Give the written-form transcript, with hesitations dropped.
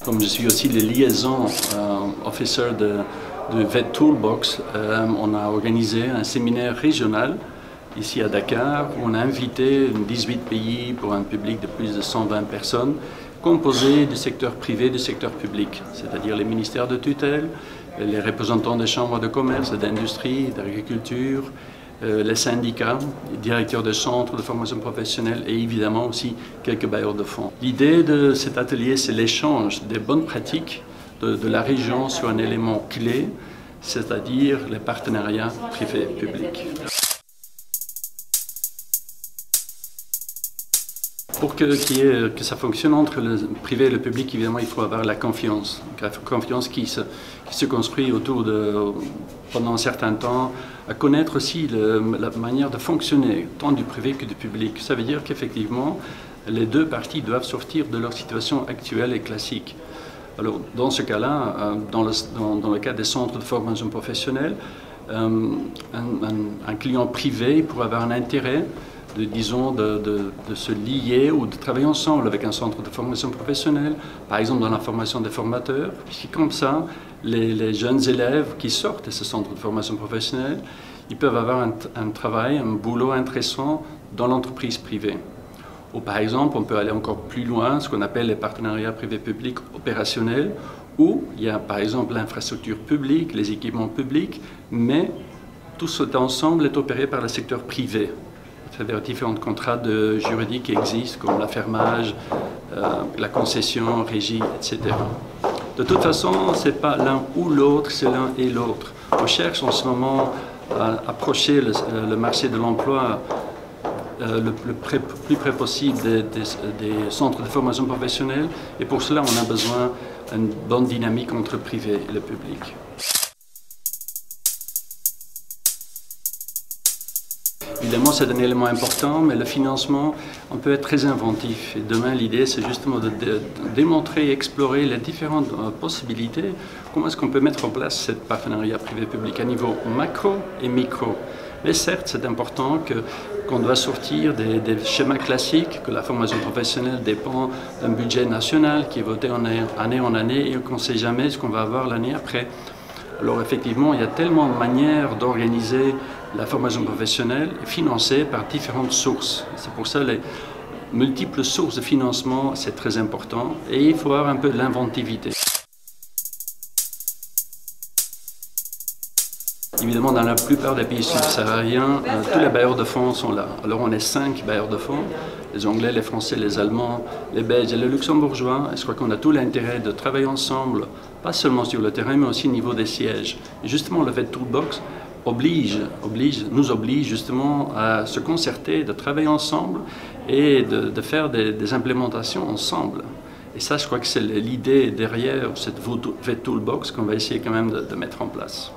Comme je suis aussi le liaison officer de VET Toolbox, on a organisé un séminaire régional ici à Dakar où on a invité 18 pays pour un public de plus de 120 personnes composé du secteur privé et du secteur public, c'est-à-dire les ministères de tutelle, les représentants des chambres de commerce, d'industrie, d'agriculture, les syndicats, les directeurs de centres de formation professionnelle et évidemment aussi quelques bailleurs de fonds. L'idée de cet atelier, c'est l'échange des bonnes pratiques de la région sur un élément clé, c'est-à-dire les partenariats privés-publics. Pour que ça fonctionne entre le privé et le public, évidemment, il faut avoir la confiance qui se construit pendant un certain temps, à connaître aussi la manière de fonctionner, tant du privé que du public. Ça veut dire qu'effectivement, les deux parties doivent sortir de leur situation actuelle et classique. Alors, dans ce cas-là, dans le cas des centres de formation professionnelle, un client privé pourrait avoir un intérêt de se lier ou de travailler ensemble avec un centre de formation professionnelle, par exemple dans la formation des formateurs, puisque comme ça, les jeunes élèves qui sortent de ce centre de formation professionnelle, ils peuvent avoir un travail, un boulot intéressant dans l'entreprise privée. Ou par exemple, on peut aller encore plus loin, ce qu'on appelle les partenariats privés-publics opérationnels, où il y a par exemple l'infrastructure publique, les équipements publics, mais tout cet ensemble est opéré par le secteur privé. C'est-à-dire différents contrats juridiques qui existent, comme l'affermage, la concession, régie, etc. De toute façon, ce n'est pas l'un ou l'autre, c'est l'un et l'autre. On cherche en ce moment à approcher le marché de l'emploi le plus près possible des centres de formation professionnelle, et pour cela, on a besoin d'une bonne dynamique entre le privé et le public. Évidemment, c'est un élément important, mais le financement, on peut être très inventif. Et demain, l'idée, c'est justement de démontrer et explorer les différentes possibilités. Comment est-ce qu'on peut mettre en place ce partenariat privé-public à niveau macro et micro? Mais certes, c'est important qu'on doit sortir des schémas classiques, que la formation professionnelle dépend d'un budget national qui est voté année en année et qu'on ne sait jamais ce qu'on va avoir l'année après. Alors effectivement, il y a tellement de manières d'organiser la formation professionnelle financée par différentes sources. C'est pour ça que les multiples sources de financement, c'est très important et il faut avoir un peu de l'inventivité. Évidemment, dans la plupart des pays subsahariens, tous les bailleurs de fonds sont là. Alors on est 5 bailleurs de fonds, les Anglais, les Français, les Allemands, les Belges et les Luxembourgeois. Et je crois qu'on a tout l'intérêt de travailler ensemble, pas seulement sur le terrain, mais aussi au niveau des sièges. Et justement, le VET Toolbox nous oblige justement à se concerter, de travailler ensemble et de faire des implémentations ensemble. Et ça, je crois que c'est l'idée derrière cette VET Toolbox qu'on va essayer quand même de mettre en place.